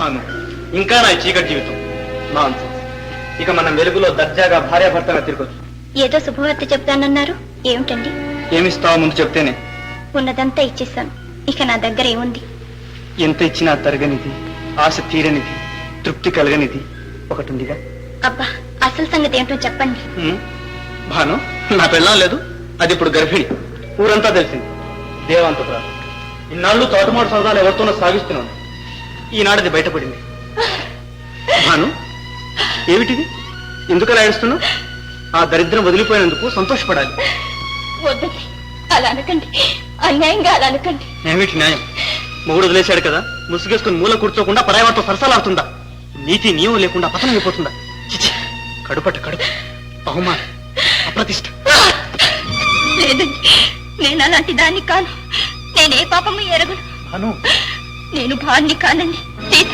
భాను, ఇంకా నా చీకటి జీవితం నాన్సెన్స్. ఇక మనం వెలుగులో దర్జాగా భార్యాభర్తగా తిరగొచ్చు. ఏదో శుభవార్త చెప్తానన్నారు, ఏమిటండి? ఏమిస్తావో ముందు చెప్తేనే. ఉన్నదంతా ఇచ్చేస్తాను, ఇక నా దగ్గర ఏముంది? ఎంత ఇచ్చినా తరగనిది, ఆశ తీరనిది, తృప్తి కలగనిది ఒకటి ఉందిగా. అబ్బా, అసలు సంగతి ఏమిటో చెప్పండి. భాను, నా పెళ్ళం లేదు, అది ఇప్పుడు గర్భిణి. ఊరంతా తెలిసింది. దేవాంతపురాలు ఇన్నాళ్ళు తోటమాడు సరదాలు ఎవరితోనో సాగిస్తున్నాను. ఈనాడది బయటపడింది. భాను, ఏమిటిది? ఎందుకలా ఏడుస్తున్నావు? ఆ దరిద్రం వదిలిపోయినందుకు సంతోషపడాలి. వద్దండి, అలా అనకండి, అన్యాయంగా అలా అనకండి. ఏమిటి న్యాయం? మొగుడు వదిలేశాడు కదా, ముసుగేసుకుని మూల కూర్చోకుండా పరాయవారితో సరసాలాడుతుందా? నీతి నియమం లేకుండా పతనం అయిపోతుందా? చిచి, కడుపట కడుపు, అవమానం, అప్రతిష్ట. లేదండి, నేను అలాంటి దాన్ని కాను. నేనే పాపము ఎరగను. భాను, నేను భార్ని కానండి. సీత